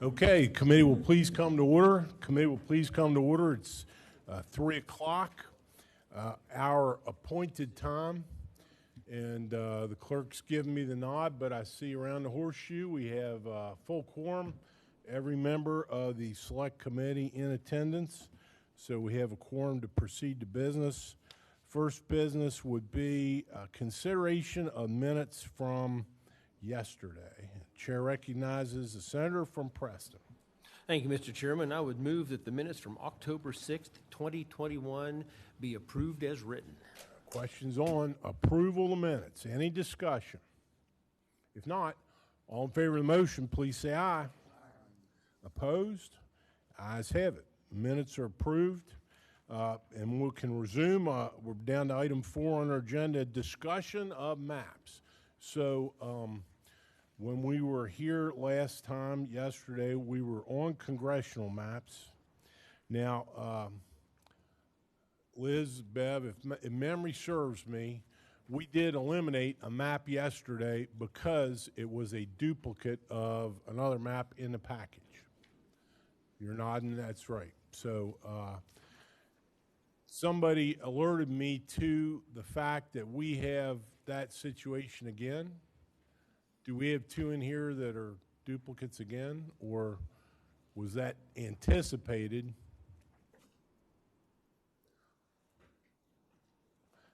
Okay, committee will please come to order. Committee will please come to order. It's 3 o'clock, our appointed time, and the clerk's giving me the nod, but I see around the horseshoe we have full quorum, every member of the select committee in attendance, so we have a quorum to proceed to business. First business would be consideration of minutes from yesterday. Chair recognizes the senator from Preston. Thank you, Mr. Chairman. I would move that the minutes from October 6th, 2021 be approved as written. Questions on approval of minutes? Any discussion? If not, all in favor of the motion, please say aye. Opposed? Ayes have it. Minutes are approved. And we can resume. We're down to item 4 on our agenda, discussion of maps. So when we were here last time, yesterday, we were on congressional maps. Now, Liz, Bev, if memory serves me, we did eliminate a map yesterday because it was a duplicate of another map in the package. You're nodding, that's right. So somebody alerted me to the fact that we have that situation again. Do we have 2 in here that are duplicates again, or was that anticipated?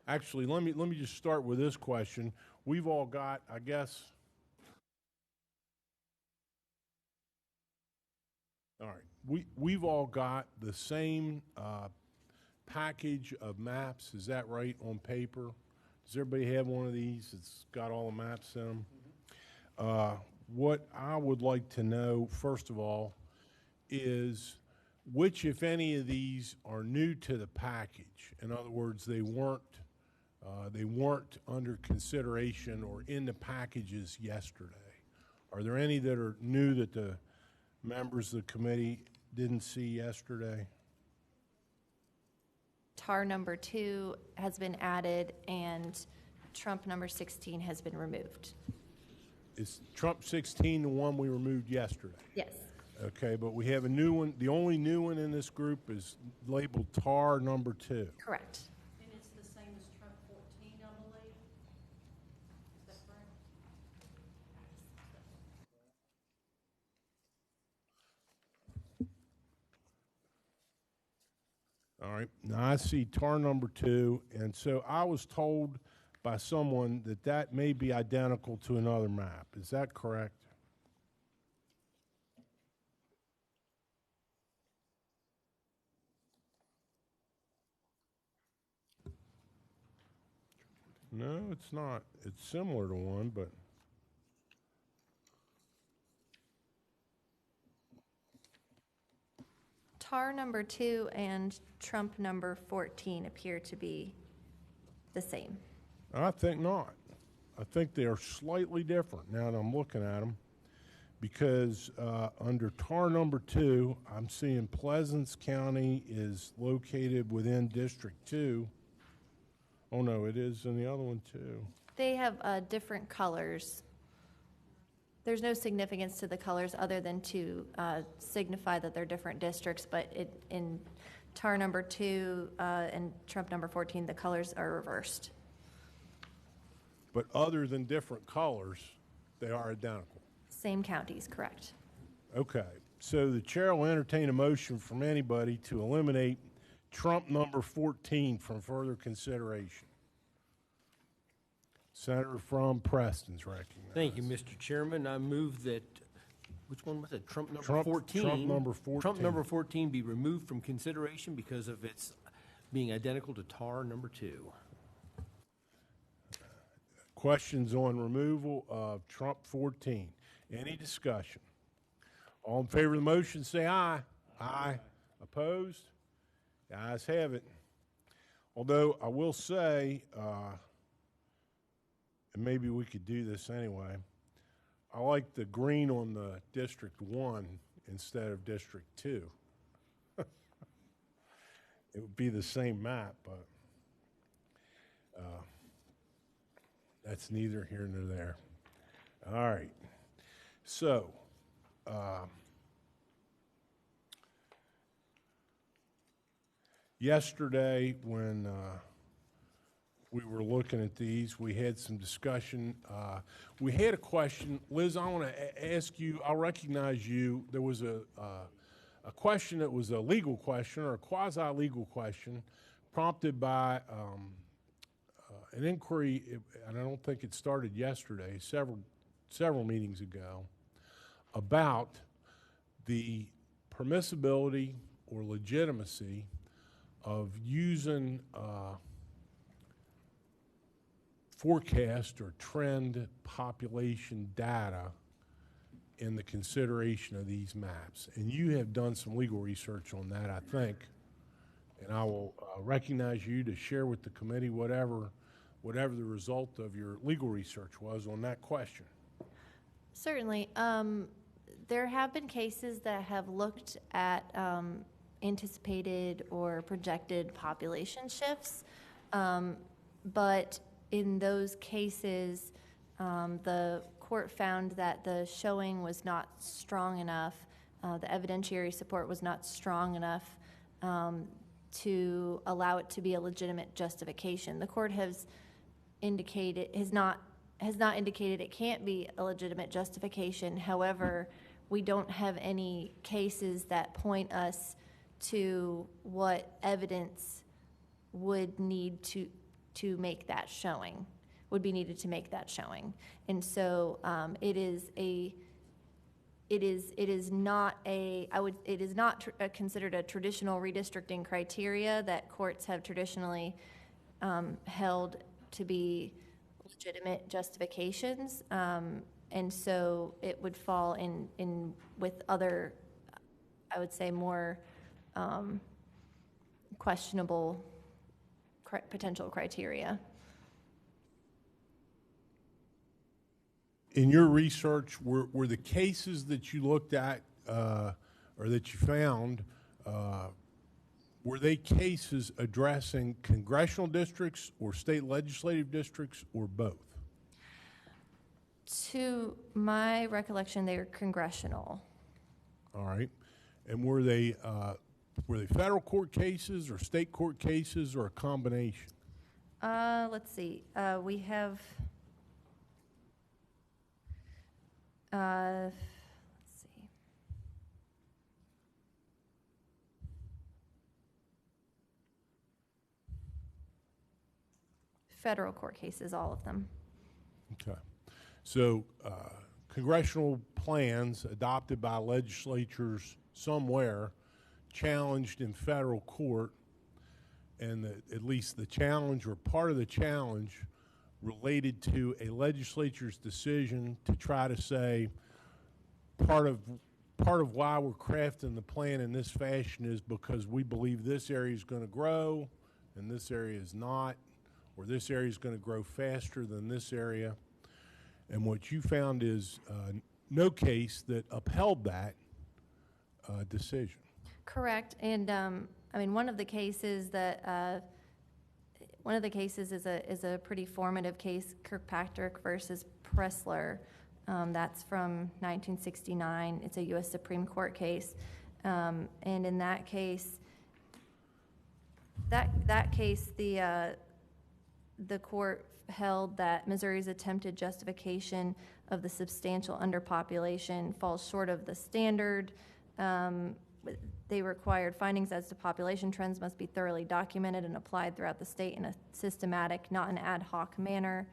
Actually, let me just start with this question. We've all got, I guess. All right, we've all got the same package of maps. Is that right, on paper? Does everybody have one of these? It's got all the maps in them. What I would like to know, first of all, is which, if any, of these are new to the package. In other words, they weren't under consideration or in the packages yesterday. Are there any that are new that the members of the committee didn't see yesterday? TAR number 2 has been added and Trump number 16 has been removed. Is Trump 16 the one we removed yesterday? Yes. Okay, but we have a new one. The only new one in this group is labeled TAR number 2. Correct. And it's the same as Trump 14, I believe. Is that correct? All right, now I see TAR number 2, and so I was told by someone that that may be identical to another map. Is that correct? No, it's not. It's similar to one, but TAR number 2 and Trump number 14 appear to be the same. I think not. I think they are slightly different now that I'm looking at them, because under TAR number 2, I'm seeing Pleasants County is located within District 2. Oh no, it is in the other one too. They have different colors. There's no significance to the colors other than to signify that they're different districts, but in TAR number 2 and Trump number 14, the colors are reversed. But other than different colors, they are identical. Same counties, correct. Okay, so the chair will entertain a motion from anybody to eliminate Trump number 14 from further consideration. Senator from Preston's recognized. Thank you, Mr. Chairman. I move that, which one was it? Trump number 14. Trump number 14. Trump number 14 be removed from consideration because of its being identical to TAR number 2. Questions on removal of Trump 14? Any discussion? All in favor of the motion, say aye. Aye. Opposed? The ayes have it. Although I will say, and maybe we could do this anyway, I like the green on the District 1 instead of District 2. It would be the same map, but that's neither here nor there. All right. So, yesterday when we were looking at these, we had some discussion. We had a question. Liz, I want to ask you, I'll recognize you. There was a question that was a legal question or a quasi-legal question prompted by an inquiry, and I don't think it started yesterday, several meetings ago, about the permissibility or legitimacy of using forecast or trend population data in the consideration of these maps. And you have done some legal research on that, I think. And I will recognize you to share with the committee whatever the result of your legal research was on that question. Certainly. There have been cases that have looked at anticipated or projected population shifts, but in those cases, the court found that the showing was not strong enough, the evidentiary support was not strong enough to allow it to be a legitimate justification. The court has not indicated it can't be a legitimate justification. However, we don't have any cases that point us to what evidence would need to make that showing, would be needed to make that showing. And so it is not considered a traditional redistricting criteria that courts have traditionally held to be legitimate justifications. And so it would fall in with other, I would say, more questionable potential criteria. In your research, were the cases that you looked at or that you found, were they cases addressing congressional districts or state legislative districts or both? To my recollection, they were congressional. All right. And were they federal court cases or state court cases or a combination? Let's see. We have, let's see. Federal court cases, all of them. Okay. So congressional plans adopted by legislatures somewhere challenged in federal court, and at least the challenge or part of the challenge related to a legislature's decision to try to say part of why we're crafting the plan in this fashion is because we believe this area is going to grow and this area is not, or this area is going to grow faster than this area. And what you found is no case that upheld that decision. Correct. And I mean, one of the cases is a pretty formative case, Kirkpatrick versus Pressler. That's from 1969. It's a U.S. Supreme Court case, and in that case, the court held that Missouri's attempted justification of the substantial underpopulation falls short of the standard. They required findings as to population trends must be thoroughly documented and applied throughout the state in a systematic, not an ad hoc manner.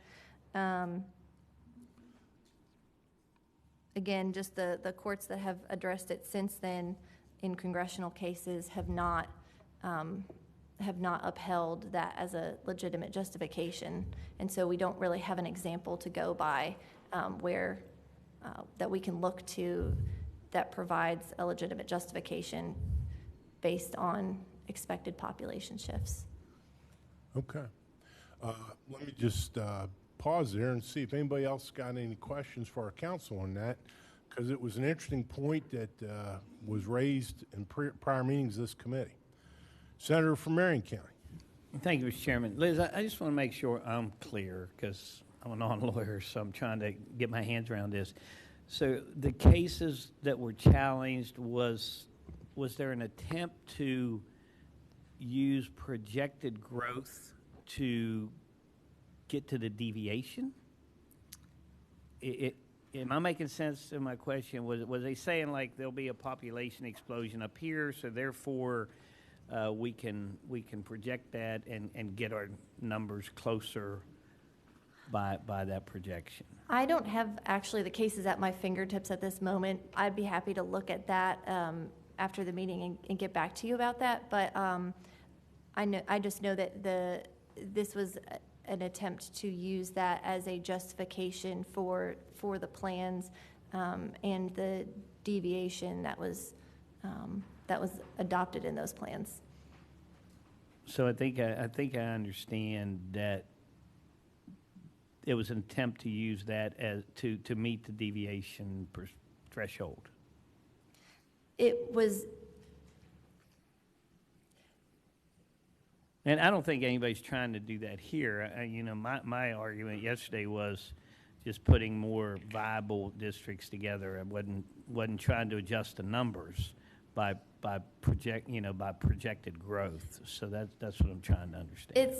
Again, just the courts that have addressed it since then in congressional cases have not have not upheld that as a legitimate justification. And so we don't really have an example to go by where that we can look to that provides a legitimate justification based on expected population shifts. Okay. Let me just pause there and see if anybody else got any questions for our council on that, because it was an interesting point that was raised in prior meetings of this committee. Senator from Marion County. Thank you, Mr. Chairman. Liz, I just want to make sure I'm clear, because I'm a non-lawyer, so I'm trying to get my hands around this. So the cases that were challenged, was there an attempt to use projected growth to get to the deviation? Am I making sense in my question? Was they saying like there'll be a population explosion up here, so therefore we can project that and get our numbers closer by that projection? I don't have actually the cases at my fingertips at this moment. I'd be happy to look at that after the meeting and get back to you about that. But I just know that this was an attempt to use that as a justification for the plans and the deviation that was adopted in those plans. So I think I understand that it was an attempt to use that as to meet the deviation threshold. It was. And I don't think anybody's trying to do that here. My argument yesterday was just putting more viable districts together. I wasn't trying to adjust the numbers by projected growth. So that's what I'm trying to understand.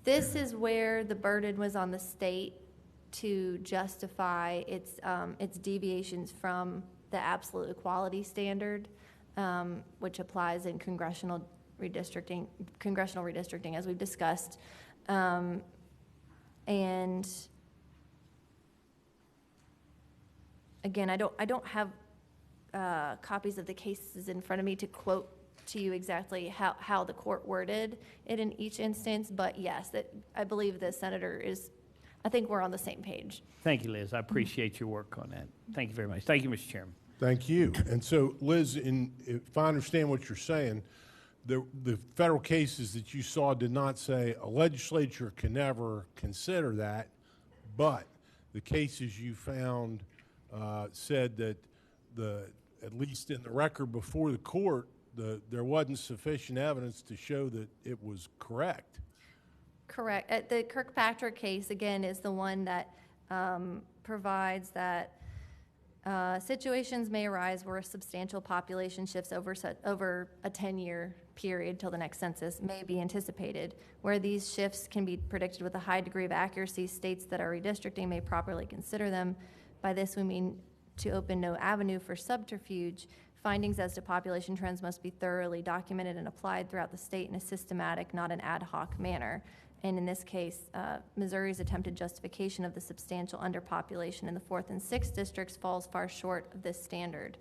This is where the burden was on the state to justify its deviations from the absolute equality standard, which applies in congressional redistricting, as we've discussed. And again, I don't have copies of the cases in front of me to quote to you exactly how the court worded it in each instance, but yes, I believe the senator I think we're on the same page. Thank you, Liz. I appreciate your work on that. Thank you very much. Thank you, Mr. Chairman. Thank you. And so, Liz, if I understand what you're saying, the federal cases that you saw did not say a legislature can never consider that, but the cases you found said that at least in the record before the court, there wasn't sufficient evidence to show that it was correct. Correct. The Kirkpatrick case, again, is the one that provides that situations may arise where substantial population shifts over a 10-year period till the next census may be anticipated. Where these shifts can be predicted with a high degree of accuracy, states that are redistricting may properly consider them. By this, we mean to open no avenue for subterfuge. Findings as to population trends must be thoroughly documented and applied throughout the state in a systematic, not an ad hoc manner. And in this case, Missouri's attempted justification of the substantial underpopulation in the 4th and 6th districts falls far short of this standard.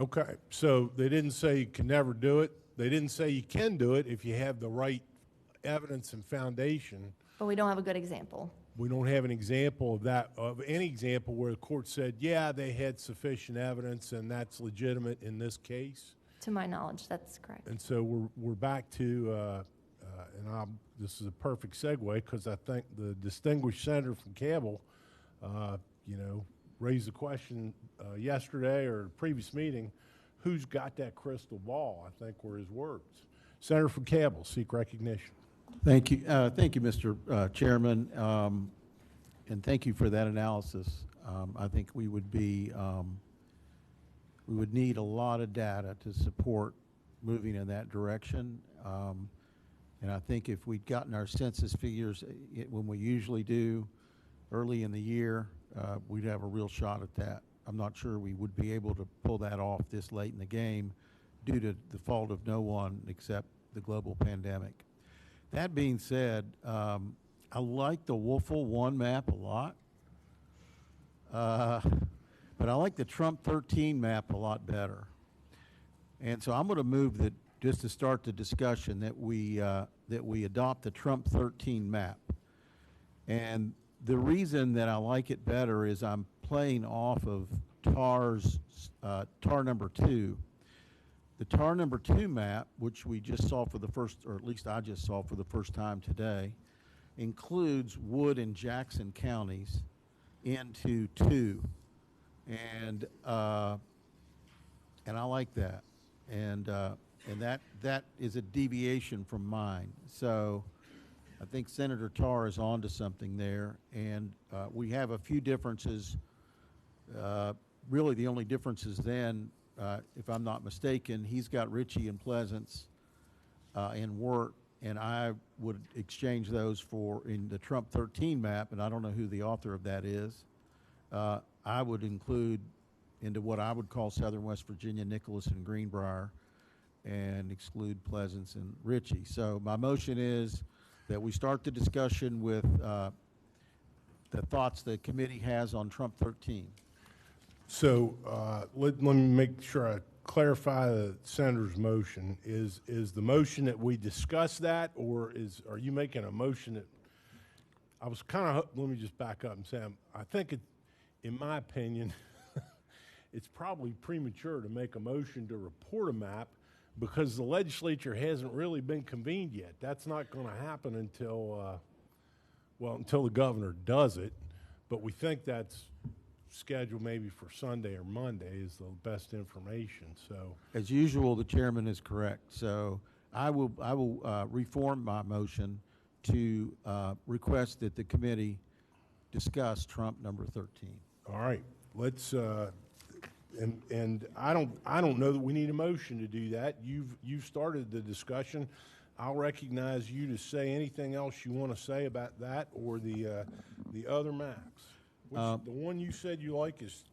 Okay, so they didn't say you can never do it. They didn't say you can do it if you have the right evidence and foundation. But we don't have a good example. We don't have an example of any example where the court said, yeah, they had sufficient evidence and that's legitimate in this case. To my knowledge, that's correct. And so we're back to, this is a perfect segue because I think the distinguished senator from Cabell, raised the question yesterday or the previous meeting, who's got that crystal ball, I think were his words. Senator from Cabell, seek recognition. Thank you, Mr. Chairman, and thank you for that analysis. I think we would need a lot of data to support moving in that direction. And I think if we'd gotten our census figures when we usually do early in the year, we'd have a real shot at that. I'm not sure we would be able to pull that off this late in the game due to the fault of no one except the global pandemic. That being said, I like the Woelfel 1 map a lot, but I like the Trump 13 map a lot better. And so I'm going to move that just to start the discussion, that we adopt the Trump 13 map. And the reason that I like it better is I'm playing off of TAR number 2. The TAR number 2 map, which we just saw for the first, or at least I just saw for the first time today, includes Wood and Jackson counties into 2. And I like that. And that is a deviation from mine. So I think Senator Tarr is onto something there. And we have a few differences. Really, the only differences then, if I'm not mistaken, he's got Ritchie and Pleasance in Wirt, and I would exchange those for, in the Trump 13 map, and I don't know who the author of that is, I would include into what I would call Southern West Virginia, Nicholas and Greenbrier, and exclude Pleasance and Ritchie. So my motion is that we start the discussion with the thoughts the committee has on Trump 13. So let me make sure I clarify the senator's motion. Is the motion that we discuss that, or are you making a motion that, I was kind of, let me just back up and say, I think in my opinion, it's probably premature to make a motion to report a map because the legislature hasn't really been convened yet. That's not going to happen until the governor does it. But we think that's scheduled maybe for Sunday or Monday is the best information. So, as usual, the chairman is correct. So I will reform my motion to request that the committee discuss Trump number 13. all right, let's. And I don't know that we need a motion to do that. You've started the discussion. I'll recognize you to say anything else you want to say about that or the other maps. The one you said you like is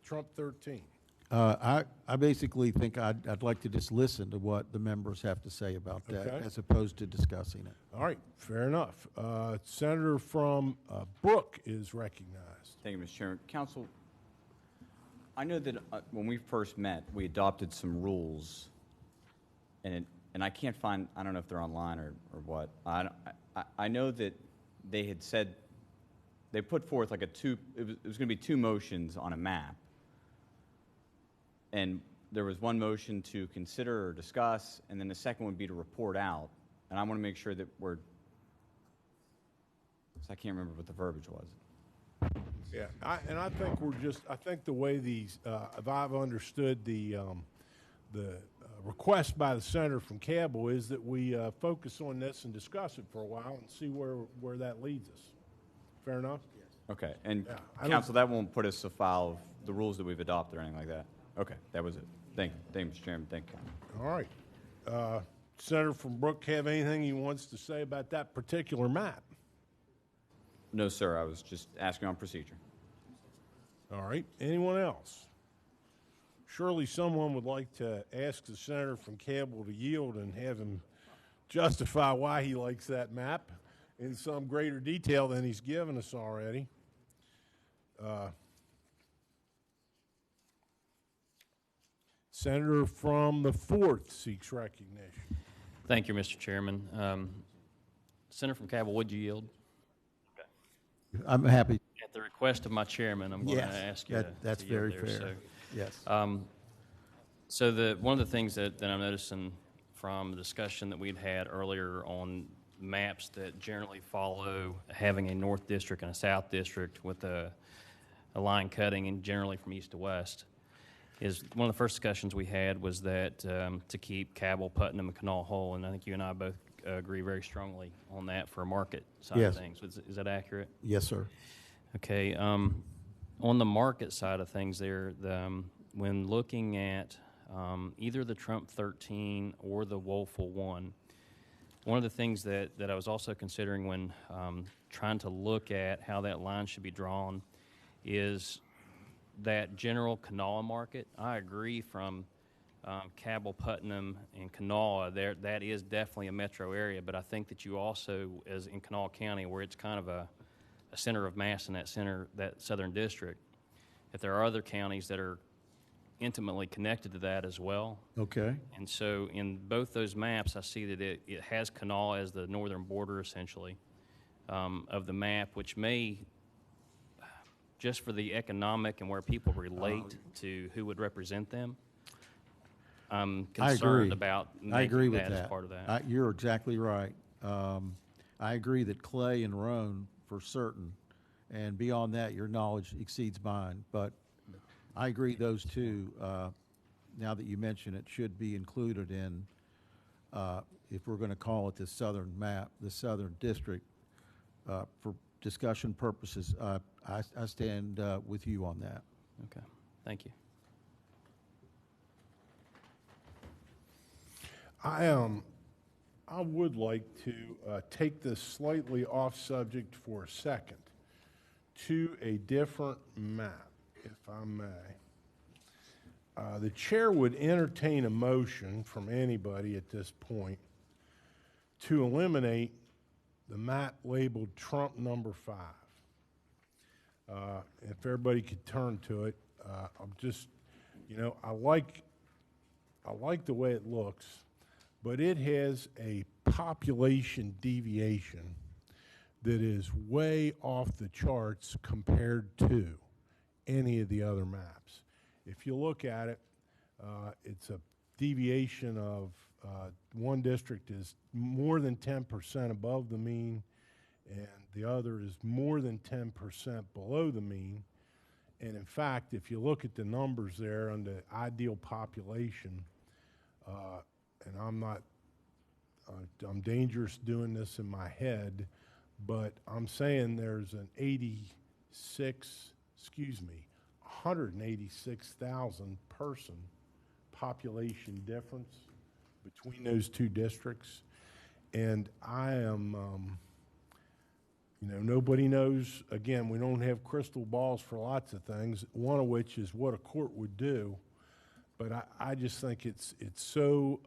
Trump 13. I basically think I'd like to just listen to what the members have to say about that, Okay. as opposed to discussing it. All right, fair enough. Senator from Brooke is recognized. Thank you, Mr. Chairman. Council, I know that when we first met, we adopted some rules, and I can't find, I don't know if they're online or what. I know that they had said, they put forth like it was going to be 2 motions on a map. And there was one motion to consider or discuss, and then the second would be to report out. And I want to make sure that I can't remember what the verbiage was. Yeah, I think I think the way these, if I've understood the request by the senator from Cabell is that we focus on this and discuss it for a while and see where that leads us. Fair enough? Yes. Okay, and Yeah, Council, that won't put us afoul of the rules that we've adopted or anything like that? Okay, that was it. Thank you, Mr. Chairman. Thank you. All right. Senator from Brooke have anything he wants to say about that particular map? No, sir, I was just asking on procedure. All right. Anyone else? Surely someone would like to ask the senator from Cabell to yield and have him justify why he likes that map in some greater detail than he's given us already. Senator from the 4th seeks recognition. Thank you, Mr. Chairman. Senator from Cabell, would you yield? I'm happy. At the request of my chairman, I'm going to Yes, ask you that's to yield very there. fair. Yes. So one of the things that I'm noticing from the discussion that we'd had earlier on maps that generally follow having a north district and a south district with a line cutting and generally from east to west is one of the first discussions we had was that to keep Cabell, Putnam, and Kanawha whole, and I think you and I both agree very strongly on that for a market side Yes. of things. Is that accurate? Yes, sir. Okay. On the market side of things there, when looking at either the Trump 13 or the Woelfel 1, one of the things that I was also considering when trying to look at how that line should be drawn is that general Kanawha market. I agree from Cabell, Putnam, and Kanawha, that is definitely a metro area, but I think that you also, as in Kanawha County, where it's kind of a center of mass in that southern district, if there are other counties that are intimately connected to that as well. Okay. And so in both those maps, I see that it has Kanawha as the northern border, essentially, of the map, which may, just for the economic and where people relate to who would represent them, I'm I agree. concerned about I agree making with that as that. part of that. You're exactly right. I agree that Clay and Roan for certain, and beyond that, your knowledge exceeds mine. But I agree those two, now that you mention it, should be included in, if we're going to call it the southern map, the southern district, for discussion purposes. I stand with you on that. Okay, thank you. I would like to take this slightly off subject for a second to a different map, if I may. The chair would entertain a motion from anybody at this point to eliminate the map labeled Trump number 5. If everybody could turn to it, I'm just, I like the way it looks, but it has a population deviation that is way off the charts compared to any of the other maps. If you look at it, it's a deviation of one district is more than 10% above the mean, and the other is more than 10% below the mean. And in fact, if you look at the numbers there on the ideal population, and I'm dangerous doing this in my head, but I'm saying there's an 186,000 person population difference between those two districts. And I am, nobody knows, again, we don't have crystal balls for lots of things, one of which is what a court would do. But I just think it's so,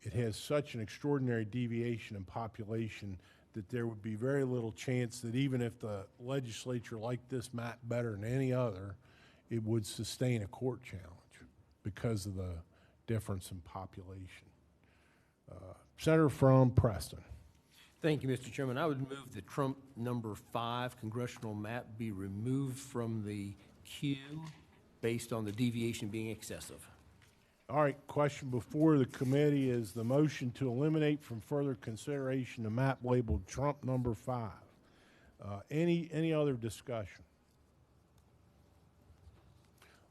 it has such an extraordinary deviation in population that there would be very little chance that even if the legislature liked this map better than any other, it would sustain a court challenge because of the difference in population. Senator from Preston. Thank you, Mr. Chairman. I would move that Trump number 5 congressional map be removed from the queue based on the deviation being excessive. All right, question before the committee is the motion to eliminate from further consideration the map labeled Trump number 5. Any other discussion?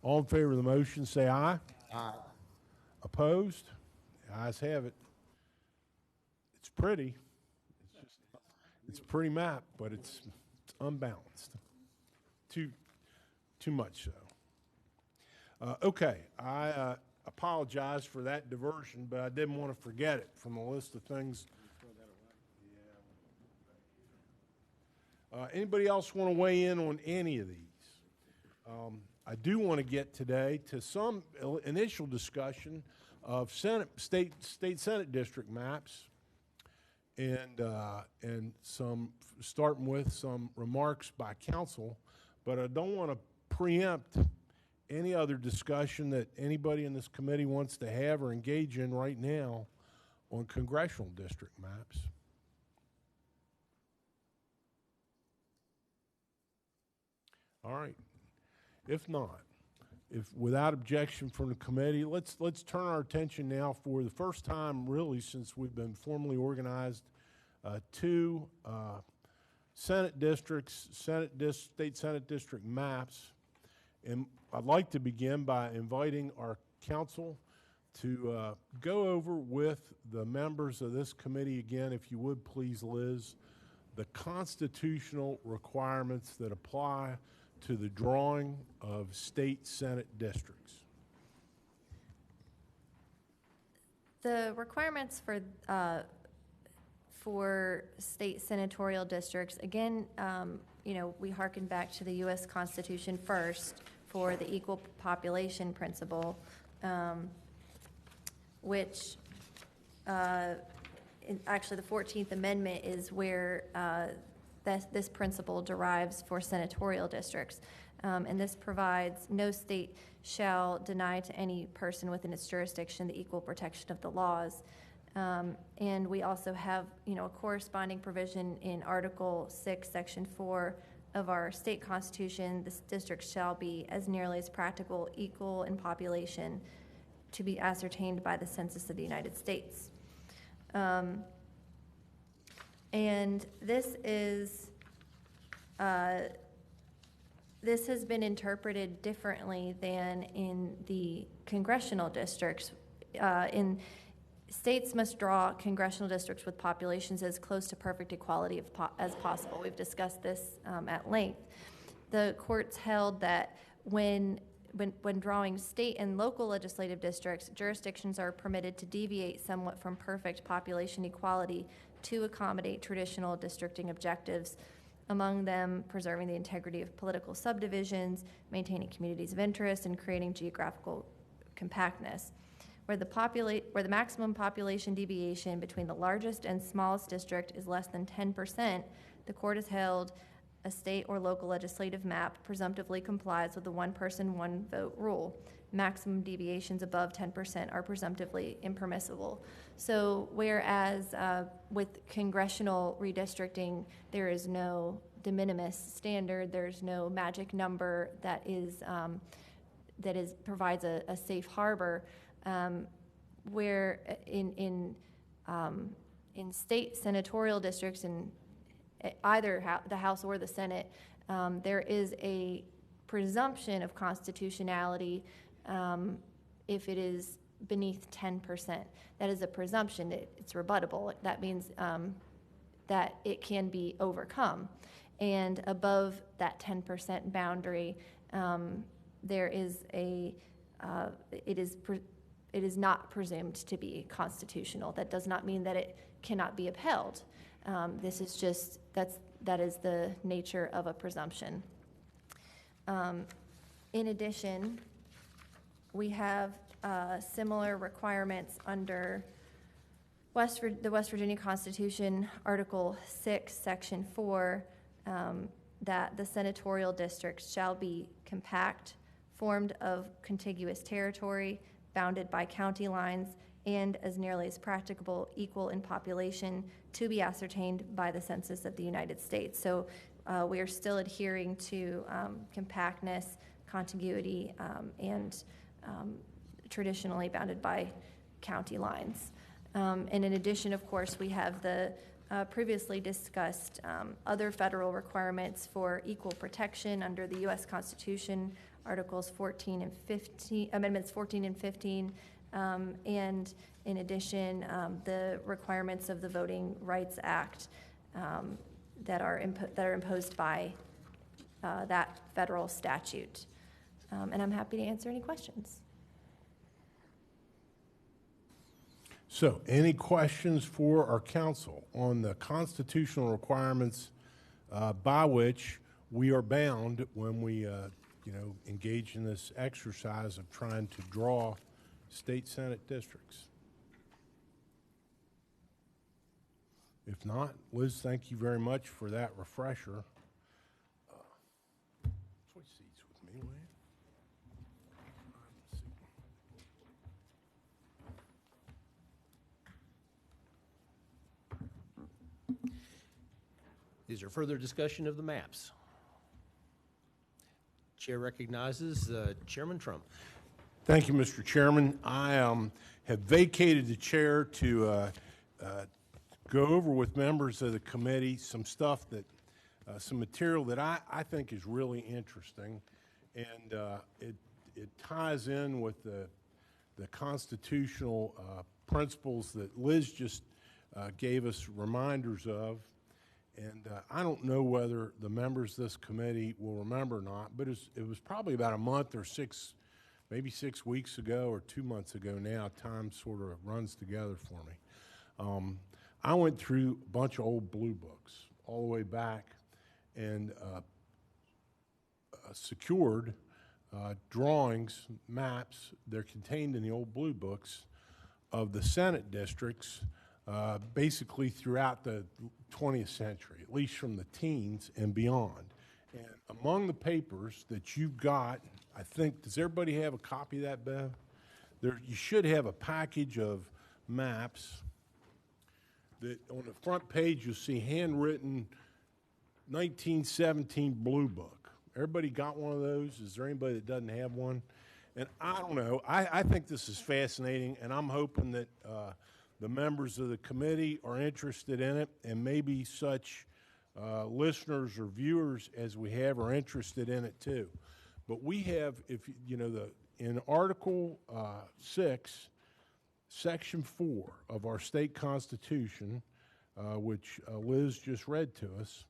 All in favor of the motion, say aye. Aye. Opposed? The ayes have it. It's pretty. It's a pretty map, but it's unbalanced. Too much so. Okay, I apologize for that diversion, but I didn't want to forget it from the list of things. Anybody else want to weigh in on any of these? I do want to get today to some initial discussion of state Senate district maps, and starting with some remarks by council, but I don't want to preempt any other discussion that anybody in this committee wants to have or engage in right now on congressional district maps. All right. If not, without objection from the committee, let's turn our attention now for the first time really since we've been formally organized to Senate districts, state Senate district maps. And I'd like to begin by inviting our council to go over with the members of this committee again, if you would please, Liz, the constitutional requirements that apply to the drawing of state Senate districts. The requirements for state senatorial districts, again, we hearken back to the U.S. Constitution first for the equal population principle, which actually the 14th Amendment is where this principle derives for senatorial districts. And this provides no state shall deny to any person within its jurisdiction the equal protection of the laws. And we also have, a corresponding provision in Article 6, Section 4 of our state constitution. This district shall be, as nearly as practical, equal in population to be ascertained by the census of the United States. And this has been interpreted differently than in the congressional districts. States must draw congressional districts with populations as close to perfect equality as possible. We've discussed this at length. The courts held that when drawing state and local legislative districts, jurisdictions are permitted to deviate somewhat from perfect population equality to accommodate traditional districting objectives, among them preserving the integrity of political subdivisions, maintaining communities of interest, and creating geographical compactness. Where the maximum population deviation between the largest and smallest district is less than 10%, the court has held a state or local legislative map presumptively complies with the one-person, one-vote rule. Maximum deviations above 10% are presumptively impermissible. So whereas with congressional redistricting, there is no de minimis standard, there's no magic number that provides a safe harbor, where in state senatorial districts, in either the House or the Senate, there is a presumption of constitutionality if it is beneath 10%. That is a presumption. It's rebuttable. That means that it can be overcome. And above that 10% boundary, there is it is not presumed to be constitutional. That does not mean that it cannot be upheld. This is just, that is the nature of a presumption. In addition, we have similar requirements under the West Virginia Constitution, Article 6, Section 4, that the senatorial districts shall be compact, formed of contiguous territory, bounded by county lines, and as nearly as practicable, equal in population to be ascertained by the census of the United States. So we are still adhering to compactness, contiguity, and traditionally bounded by county lines. And in addition, of course, we have the previously discussed other federal requirements for equal protection under the U.S. Constitution, Articles 14 and 15, Amendments 14 and 15, and in addition, the requirements of the Voting Rights Act that are imposed by that federal statute. And I'm happy to answer any questions. So, any questions for our council on the constitutional requirements by which we are bound when we, engage in this exercise of trying to draw state senate districts? If not, Liz, thank you very much for that refresher. Switch seats with me, will you? Is there further discussion of the maps? Chair recognizes Chairman Trump. Thank you, Mr. Chairman. I have vacated the chair to go over with members of the committee some stuff that, some material that I think is really interesting, and it ties in with the constitutional principles that Liz just gave us reminders of. And I don't know whether the members of this committee will remember or not, but it was probably about a month or maybe 6 weeks ago or 2 months ago now. Time sort of runs together for me. I went through a bunch of old blue books all the way back and secured drawings, maps. They're contained in the old blue books of the Senate districts basically throughout the 20th century, at least from the teens and beyond. And among the papers that you've got, I think, does everybody have a copy of that, Bev? You should have a package of maps that on the front page you'll see handwritten 1917 Blue Book. Everybody got one of those? Is there anybody that doesn't have one? And I don't know. I think this is fascinating, and I'm hoping that the members of the committee are interested in it, and maybe such listeners or viewers as we have are interested in it too. But we have, if you know, in Article 6, Section 4 of our state constitution, which Liz just read to us,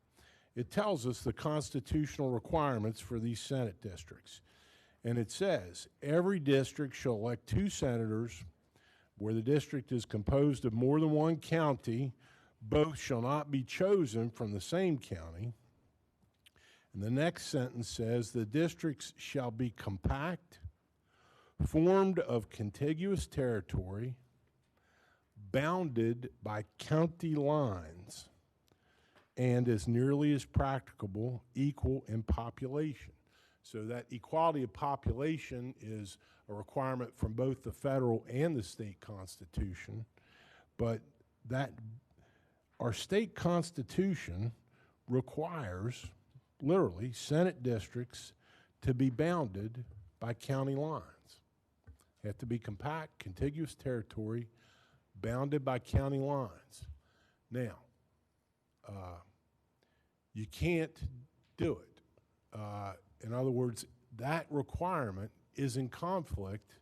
it tells us the constitutional requirements for these Senate districts. And it says, every district shall elect 2 senators. Where the district is composed of more than one county, both shall not be chosen from the same county. And the next sentence says, the districts shall be compact, formed of contiguous territory, bounded by county lines, and as nearly as practicable, equal in population. So that equality of population is a requirement from both the federal and the state constitution, but that our state constitution requires, literally, Senate districts to be bounded by county lines. They have to be compact, contiguous territory, bounded by county lines. Now, you can't do it. In other words, that requirement is in conflict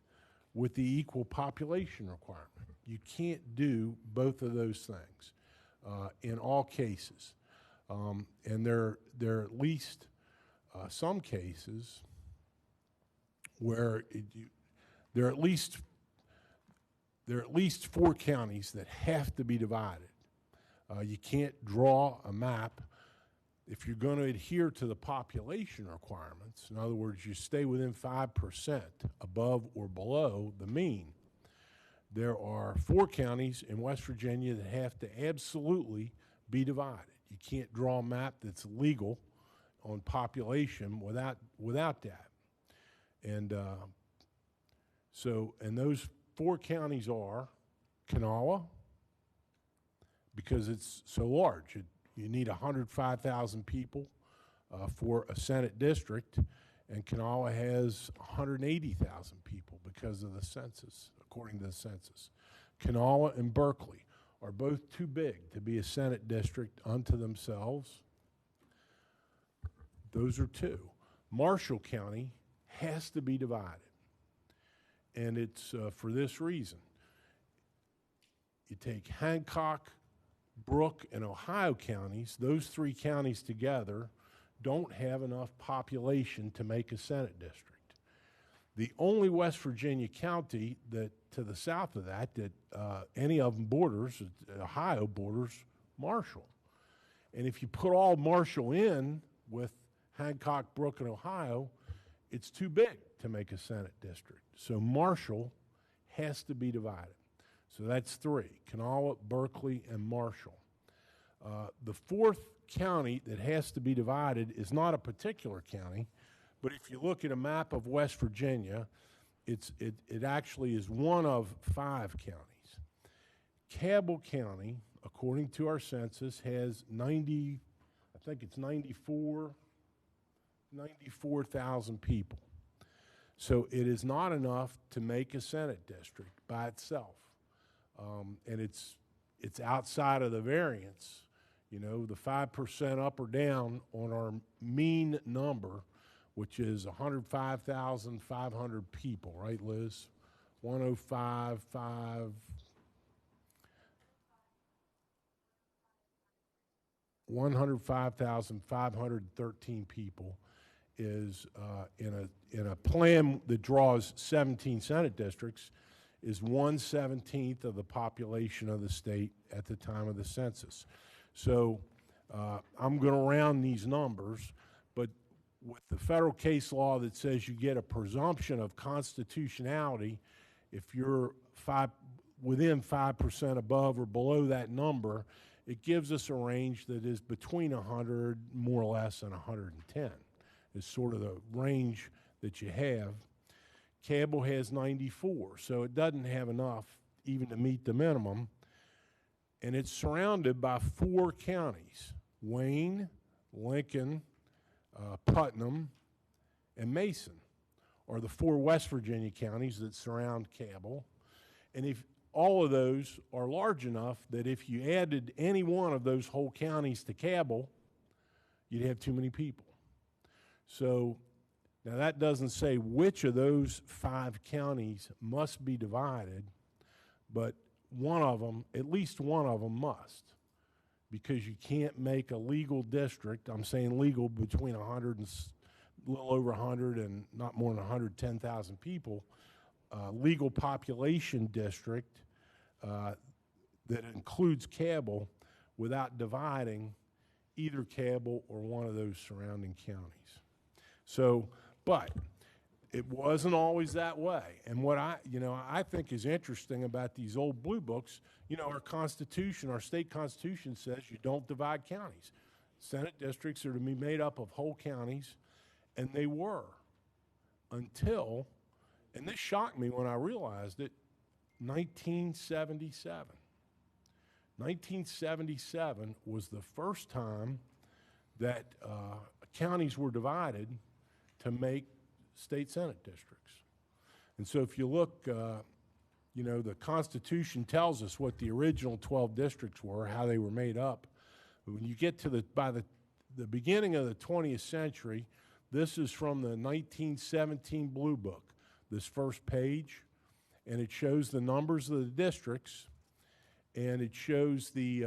with the equal population requirement. You can't do both of those things in all cases. And there are at least some cases where there are at least 4 counties that have to be divided. You can't draw a map if you're going to adhere to the population requirements. In other words, you stay within 5% above or below the mean. There are 4 counties in West Virginia that have to absolutely be divided. You can't draw a map that's legal on population without that. And and those 4 counties are Kanawha, because it's so large. You need 105,000 people for a Senate district, and Kanawha has 180,000 people because of the census, according to the census. Kanawha and Berkeley are both too big to be a Senate district unto themselves. Those are 2. Marshall County has to be divided, and it's for this reason. You take Hancock, Brooke, and Ohio counties, those 3 counties together don't have enough population to make a Senate district. The only West Virginia county that to the south of that any of them borders, Ohio borders Marshall. And if you put all Marshall in with Hancock, Brooke, and Ohio, it's too big to make a Senate district. So Marshall has to be divided. So that's 3, Kanawha, Berkeley, and Marshall. The 4th county that has to be divided is not a particular county, but if you look at a map of West Virginia, it actually is one of 5 counties. Cabell County, according to our census, has 94,000 people. So it is not enough to make a Senate district by itself. And it's outside of the variance, you know, the 5% up or down on our mean number, which is 105,500 people, right, Liz? 105,513 people is in a plan that draws 17 Senate districts, is 1/17 of the population of the state at the time of the census. So I'm going to round these numbers, but with the federal case law that says you get a presumption of constitutionality if you're within 5% above or below that number, it gives us a range that is between 100, more or less, and 110 is sort of the range that you have. Cabell has 94, so it doesn't have enough even to meet the minimum. And it's surrounded by 4 counties: Wayne, Lincoln, Putnam, and Mason are the 4 West Virginia counties that surround Cabell. And if all of those are large enough that if you added any one of those whole counties to Cabell, you'd have too many people. So now that doesn't say which of those 5 counties must be divided, but one of them, at least one of them must, because you can't make a legal district, I'm saying legal between 100 and a little over 100 and not more than 110,000 people, legal population district that includes Cabell without dividing either Cabell or one of those surrounding counties. So, but it wasn't always that way. And what I think is interesting about these old blue books, our Constitution, our state Constitution says you don't divide counties. Senate districts are to be made up of whole counties, and they were until, and this shocked me when I realized it, 1977. 1977 was the first time that counties were divided to make state Senate districts. And so if you look, the Constitution tells us what the original 12 districts were, how they were made up. But when you get to by the beginning of the 20th century, this is from the 1917 Blue Book, this first page, and it shows the numbers of the districts, and it shows the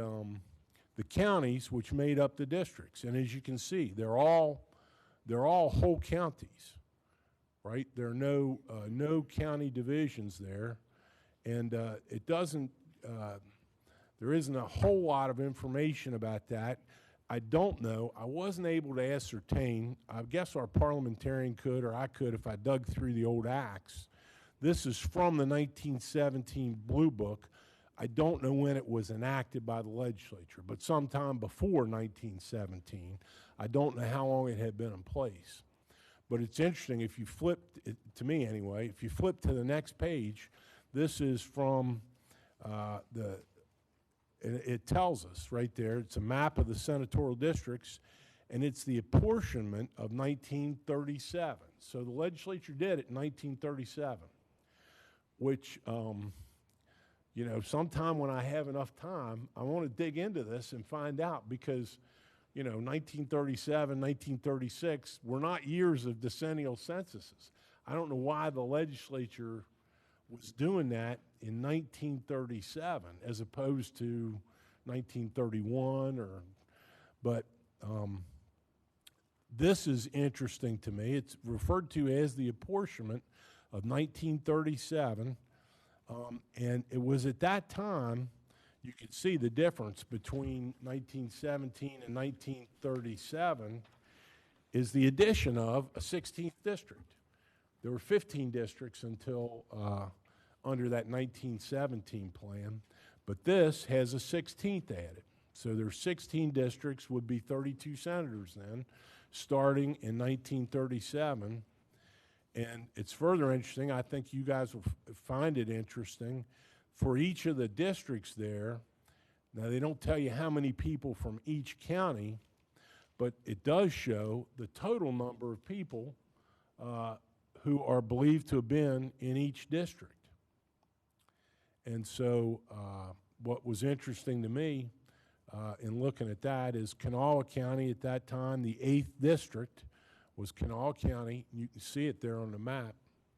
counties which made up the districts. And as you can see, they're all whole counties, right? There are no county divisions there, and it doesn't. There isn't a whole lot of information about that. I don't know. I wasn't able to ascertain. I guess our parliamentarian could, or I could if I dug through the old acts. This is from the 1917 Blue Book. I don't know when it was enacted by the legislature, but sometime before 1917. I don't know how long it had been in place. But it's interesting, if you flip, to me anyway, if you flip to the next page, this is from it tells us right there, it's a map of the senatorial districts, and it's the apportionment of 1937. So the legislature did it in 1937, which, sometime when I have enough time, I want to dig into this and find out, because 1937, 1936 were not years of decennial censuses. I don't know why the legislature was doing that in 1937 as opposed to 1931 but this is interesting to me. It's referred to as the apportionment of 1937, and it was at that time you could see the difference between 1917 and 1937 is the addition of a 16th district. There were 15 districts until under that 1917 plan, but this has a 16th added. So there's 16 districts, would be 32 senators then, starting in 1937. And it's further interesting, I think you guys will find it interesting, for each of the districts there, now they don't tell you how many people from each county, but it does show the total number of people who are believed to have been in each district. And so what was interesting to me in looking at that is Kanawha County at that time, the 8th district was Kanawha County. You can see it there on the map,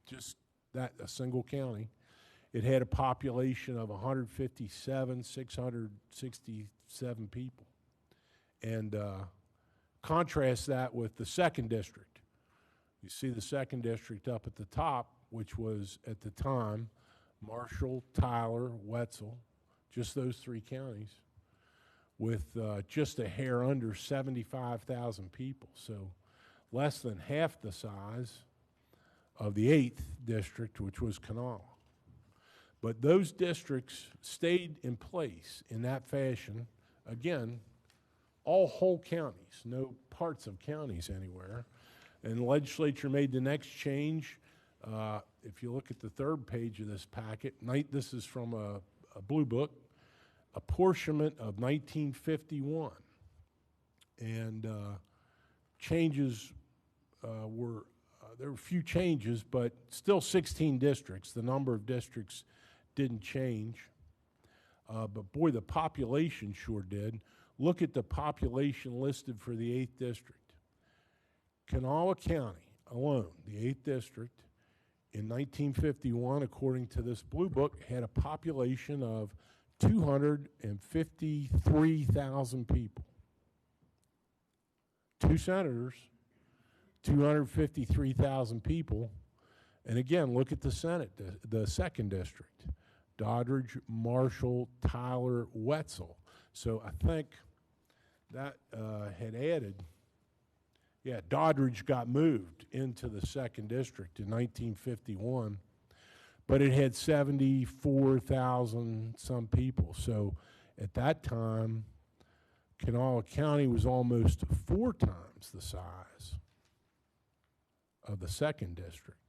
just that, a single county. It had a population of 157,667 people. And contrast that with the 2nd district. You see the 2nd district up at the top, which was at the time Marshall, Tyler, Wetzel, just those 3 counties, with just a hair under 75,000 people. So less than half the size of the 8th district, which was Kanawha. But those districts stayed in place in that fashion. Again, all whole counties, no parts of counties anywhere. And the legislature made the next change. If you look at the third page of this packet, this is from a blue book, Apportionment of 1951. And changes there were a few changes, but still 16 districts. The number of districts didn't change. But boy, the population sure did. Look at the population listed for the 8th district. Kanawha County alone, the 8th district, in 1951, according to this blue book, had a population of 253,000 people. 2 senators, 253,000 people. And again, look at the Senate, the 2nd district. Doddridge, Marshall, Tyler, Wetzel. So I think that had added, Doddridge got moved into the 2nd district in 1951, but it had 74,000 some people. So at that time, Kanawha County was almost 4 times the size of the 2nd district.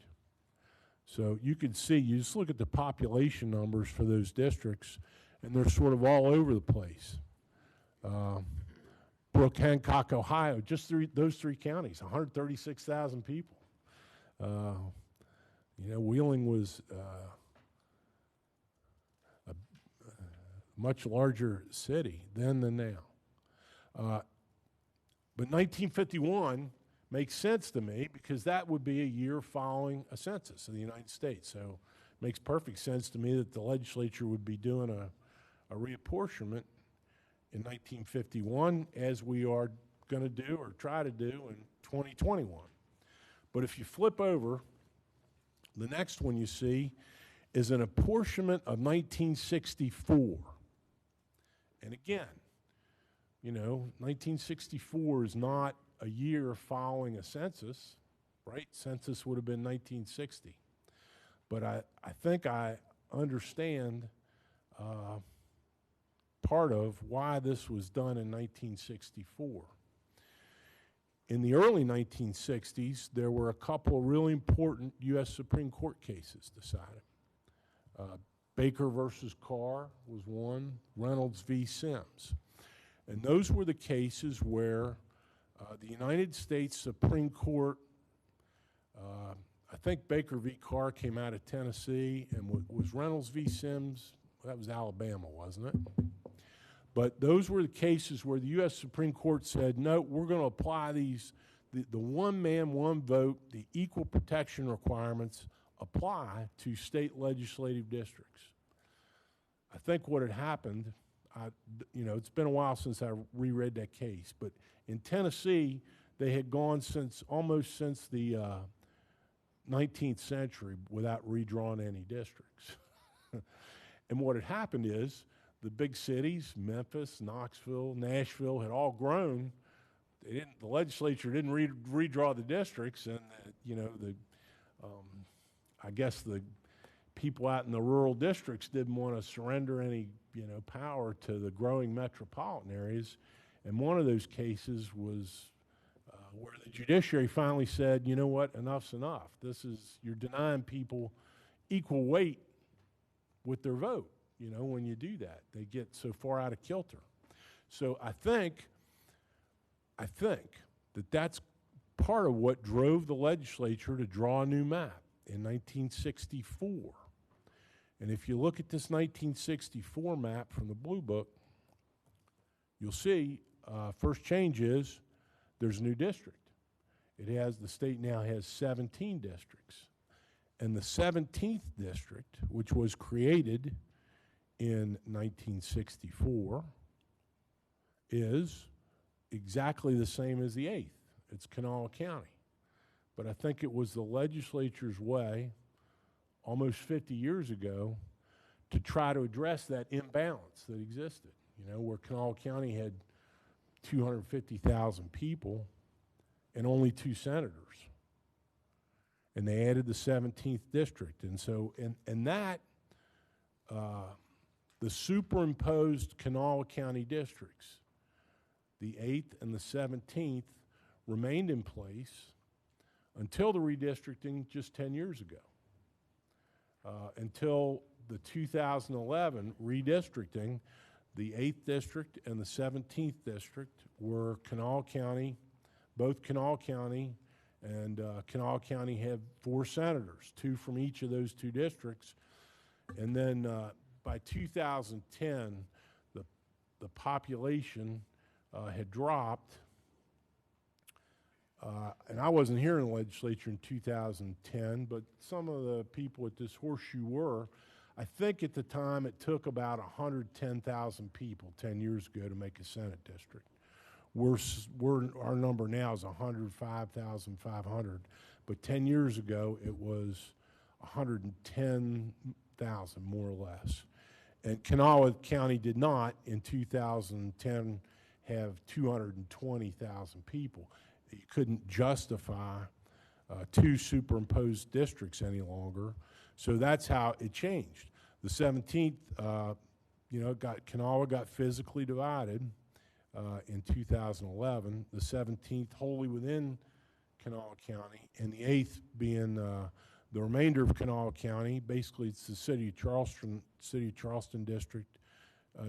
So you can see, you just look at the population numbers for those districts, and they're sort of all over the place. Brooke, Hancock, Ohio, just those 3 counties, 136,000 people. Wheeling was a much larger city then than now. But 1951 makes sense to me because that would be a year following a census in the United States. So it makes perfect sense to me that the legislature would be doing a reapportionment in 1951 as we are going to do or try to do in 2021. But if you flip over, the next one you see is an apportionment of 1964. And again, 1964 is not a year following a census, right? Census would have been 1960. But I think I understand part of why this was done in 1964. In the early 1960s, there were a couple of really important U.S. Supreme Court cases decided. Baker versus Carr was one, Reynolds v. Sims. And those were the cases where the United States Supreme Court, I think Baker v. Carr came out of Tennessee, and was Reynolds v. Sims, that was Alabama, wasn't it? But those were the cases where the U.S. Supreme Court said, no, we're going to apply the one man, one vote, the equal protection requirements apply to state legislative districts. I think what had happened, it's been a while since I reread that case, but in Tennessee, they had gone almost since the 19th century without redrawing any districts. And what had happened is the big cities, Memphis, Knoxville, Nashville, had all grown. The legislature didn't redraw the districts, and I guess the people out in the rural districts didn't want to surrender any power to the growing metropolitan areas. And one of those cases was where the judiciary finally said, you know what, enough's enough. You're denying people equal weight with their vote. When you do that, they get so far out of kilter. So I think that that's part of what drove the legislature to draw a new map in 1964. And if you look at this 1964 map from the Blue Book, you'll see first change is there's a new district. The state now has 17 districts. And the 17th district, which was created in 1964, is exactly the same as the 8th. It's Kanawha County. But I think it was the legislature's way, almost 50 years ago, to try to address that imbalance that existed. Where Kanawha County had 250,000 people and only 2 senators. And they added the 17th district. And so, and that the superimposed Kanawha County districts, the 8th and the 17th, remained in place until the redistricting just 10 years ago. Until the 2011 redistricting, the 8th district and the 17th district were Kanawha County, both Kanawha County, and Kanawha County had 4 senators, 2 from each of those 2 districts. And then by 2010, the population had dropped. And I wasn't here in the legislature in 2010, but some of the people at this horseshoe were. I think at the time it took about 110,000 people 10 years ago to make a Senate district. Our number now is 105,500, but 10 years ago it was 110,000 more or less. And Kanawha County did not in 2010 have 220,000 people. You couldn't justify 2 superimposed districts any longer. So that's how it changed. The 17th, Kanawha got physically divided in 2011. The 17th wholly within Kanawha County, and the 8th being the remainder of Kanawha County. Basically, it's the City of Charleston district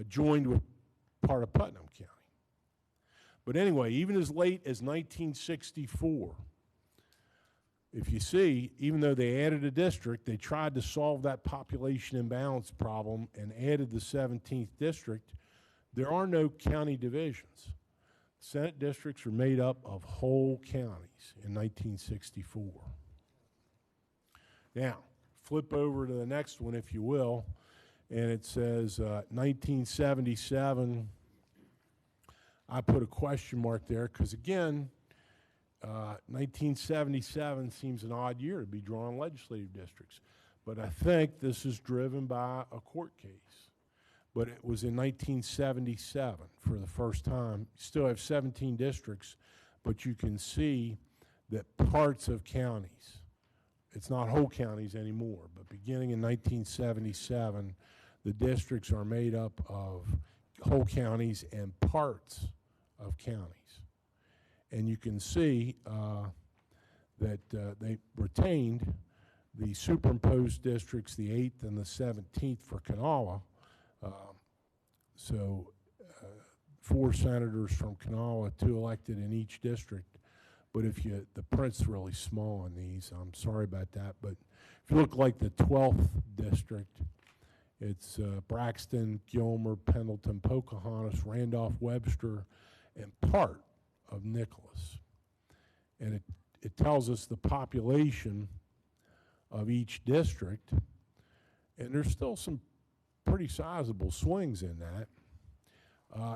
joined with part of Putnam County. But anyway, even as late as 1964. If you see, even though they added a district, they tried to solve that population imbalance problem and added the 17th district. There are no county divisions. Senate districts are made up of whole counties in 1964. Now, flip over to the next one, if you will, and it says 1977. I put a question mark there because, again, 1977 seems an odd year to be drawing legislative districts. But I think this is driven by a court case. But it was in 1977 for the first time. You still have 17 districts, but you can see that parts of counties, it's not whole counties anymore, but beginning in 1977, the districts are made up of whole counties and parts of counties. And you can see that they retained the superimposed districts, the 8th and the 17th for Kanawha. So 4 senators from Kanawha, 2 elected in each district. But if the print's really small on these, I'm sorry about that. But if you look like the 12th district, it's Braxton, Gilmer, Pendleton, Pocahontas, Randolph-Webster, and part of Nicholas. And it tells us the population of each district, and there's still some pretty sizable swings in that.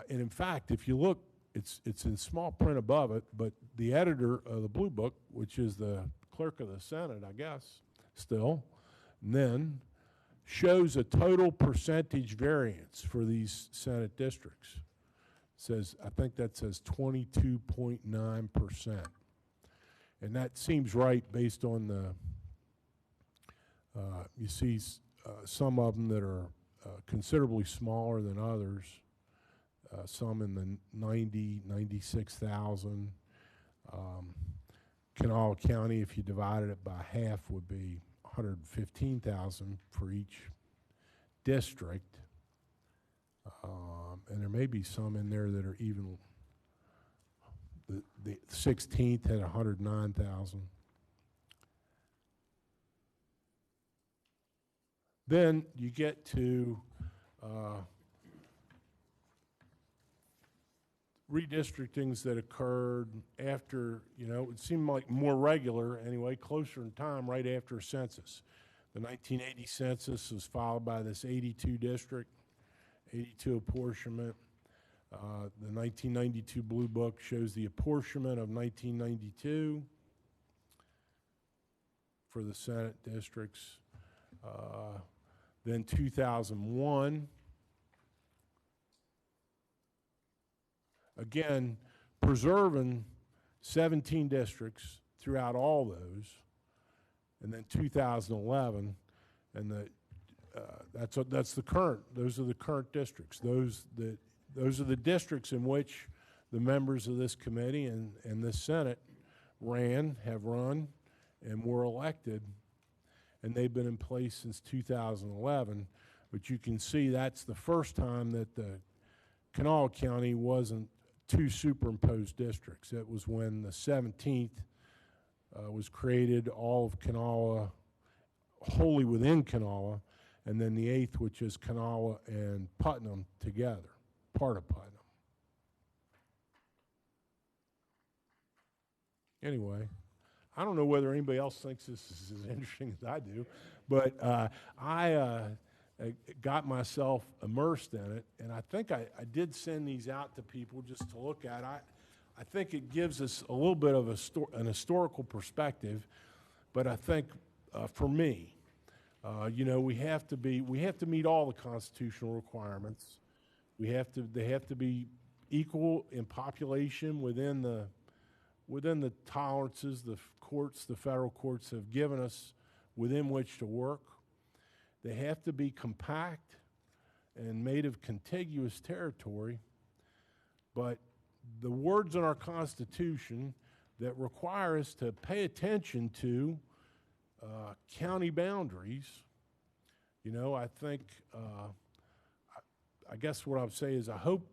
And in fact, if you look, it's in small print above it, but the editor of the Blue Book, which is the clerk of the Senate, I guess, still, and then shows a total percentage variance for these Senate districts. Says, I think that says 22.9%. And that seems right based on the, you see some of them that are considerably smaller than others, some in the 96,000. Kanawha County, if you divided it by half, would be 115,000 for each district. And there may be some in there that are even, the 16th had 109,000. Then you get to redistrictings that occurred after, it seemed like more regular anyway, closer in time, right after a census. The 1980 census was followed by this 82 district, 82 apportionment. The 1992 Blue Book shows the apportionment of 1992 for the Senate districts. Then 2001. Again, preserving 17 districts throughout all those. And then 2011, and the That's the current. Those are the current districts. Those are the districts in which the members of this committee and this Senate have run, and were elected, and they've been in place since 2011. But you can see that's the first time that the Kanawha County wasn't two superimposed districts. It was when the 17th was created, all of Kanawha, wholly within Kanawha, and then the 8th, which is Kanawha and Putnam together, part of Putnam. Anyway, I don't know whether anybody else thinks this is as interesting as I do, but I got myself immersed in it, and I think I did send these out to people just to look at. I think it gives us a little bit of an historical perspective, but I think for me, we have to meet all the constitutional requirements. They have to be equal in population within the tolerances the federal courts have given us within which to work. They have to be compact and made of contiguous territory, but the words in our Constitution that require us to pay attention to county boundaries, I think, I guess what I would say is I hope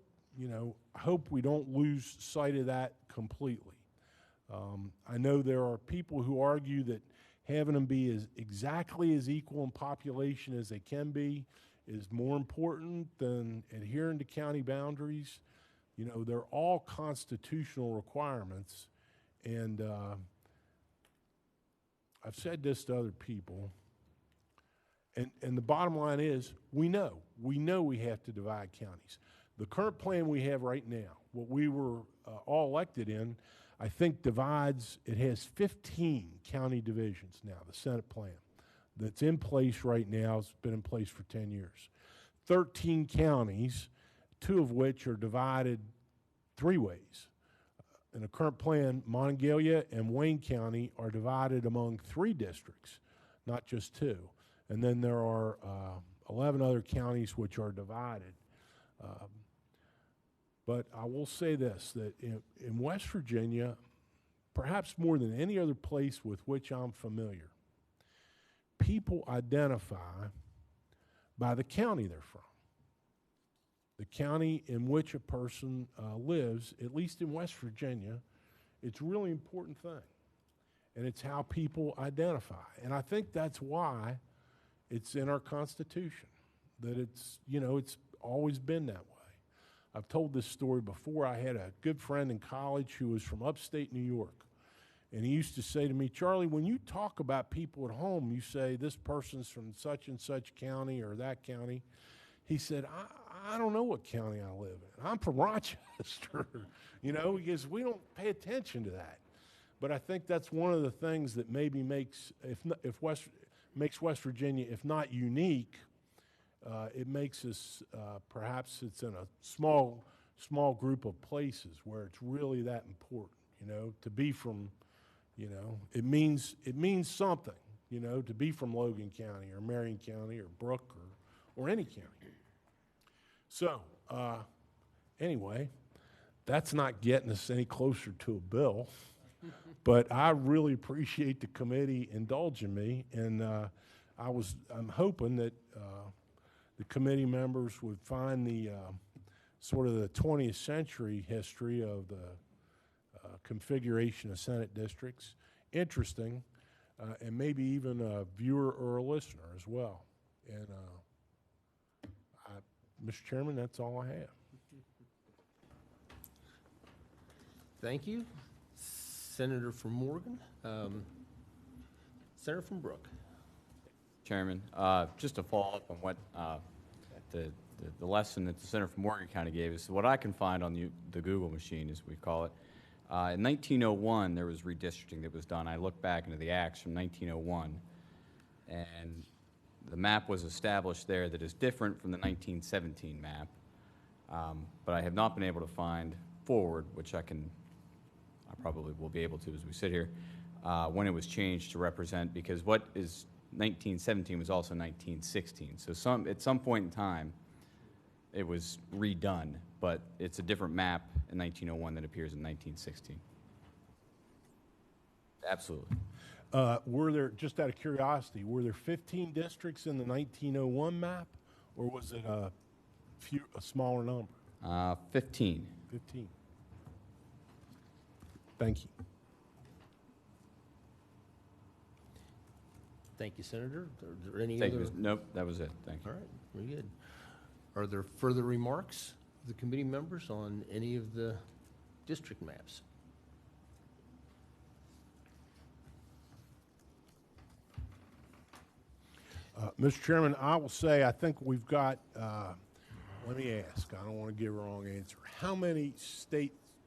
we don't lose sight of that completely. I know there are people who argue that having them be exactly as equal in population as they can be is more important than adhering to county boundaries. They're all constitutional requirements, and I've said this to other people, and the bottom line is we know we have to divide counties. The current plan we have right now, what we were all elected in, I think it has 15 county divisions now, the Senate plan that's in place right now. It's been in place for 10 years. 13 counties, 2 of which are divided 3 ways. In the current plan, Monongalia and Wayne County are divided among 3 districts, not just 2. And then there are 11 other counties which are divided. But I will say this, that in West Virginia, perhaps more than any other place with which I'm familiar, people identify by the county they're from. The county in which a person lives, at least in West Virginia, it's a really important thing. And it's how people identify. And I think that's why it's in our Constitution, that it's always been that way. I've told this story before. I had a good friend in college who was from upstate New York. And he used to say to me, Charlie, when you talk about people at home, you say this person's from such and such county or that county. He said, I don't know what county I live in. I'm from Rochester, because we don't pay attention to that. But I think that's one of the things that maybe makes West Virginia, if not unique, it makes us, perhaps it's in a small group of places where it's really that important, to be from, it means something, to be from Logan County or Marion County or Brooke or any county. So, anyway, that's not getting us any closer to a bill, but I really appreciate the committee indulging me, and I'm hoping that the committee members would find the sort of the 20th century history of the configuration of Senate districts interesting, and maybe even a viewer or a listener as well. And Mr. Chairman, that's all I have. Thank you. Senator from Morgan. Senator from Brooke. Chairman, just to follow up on what the lesson that the Senator from Morgan County gave us, what I can find on the Google machine, as we call it, in 1901, there was redistricting that was done. I looked back into the acts from 1901, and the map was established there that is different from the 1917 map, but I have not been able to find forward, which I probably will be able to as we sit here, when it was changed to represent, because what is 1917 was also 1916. So at some point in time, it was redone, but it's a different map in 1901 that appears in 1916. Absolutely. Were there, just out of curiosity, were there 15 districts in the 1901 map, or was it a smaller number? 15. 15. Thank you. Thank you, Senator. Are there any Thank you. other? Nope, that was it. Thank you. All right, very good. Are there further remarks of the committee members on any of the district maps? Mr. Chairman, I will say, I think we've got, let me ask, I don't want to give a wrong answer. How many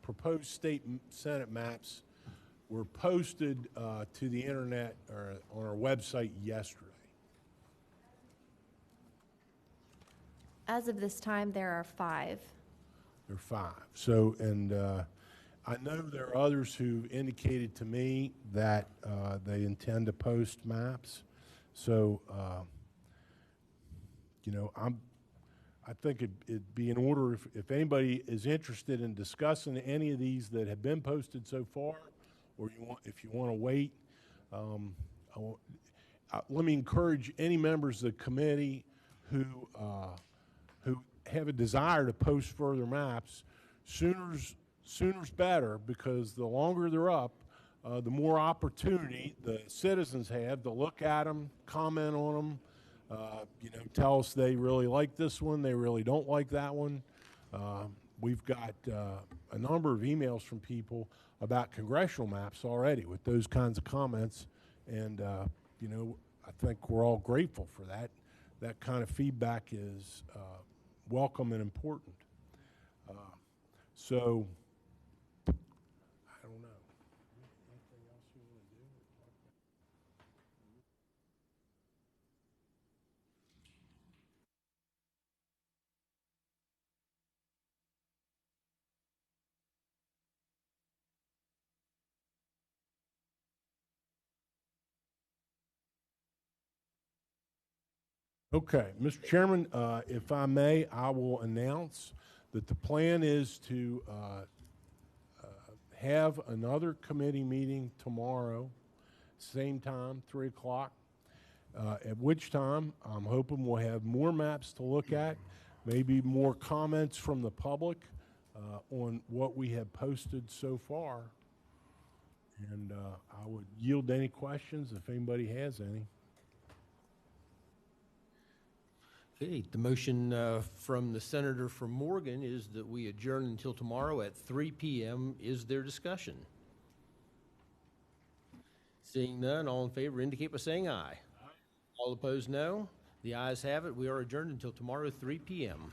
proposed state Senate maps were posted to the internet or on our website yesterday? As of this time, there are 5. There are 5. So, and I know there are others who indicated to me that they intend to post maps. So, you know, I think it'd be in order if anybody is interested in discussing any of these that have been posted so far, or if you want to wait, let me encourage any members of the committee who have a desire to post further maps. Sooner's better, because the longer they're up, the more opportunity the citizens have to look at them, comment on them, you know, tell us they really like this one, they really don't like that one. We've got a number of emails from people about congressional maps already with those kinds of comments, and you know, I think we're all grateful for that. That kind of feedback is welcome and important. So, I don't know. Anything else you want to do? Okay, Mr. Chairman, if I may, I will announce that the plan is to have another committee meeting tomorrow, same time, 3 o'clock, at which time I'm hoping we'll have more maps to look at, maybe more comments from the public on what we have posted so far. And I would yield any questions if anybody has any. Okay, the motion from the senator from Morgan is that we adjourn until tomorrow at 3 p.m. Is there discussion? Seeing none, all in favor indicate by saying aye. Aye. All opposed, no. The ayes have it. We are adjourned until tomorrow, 3 p.m.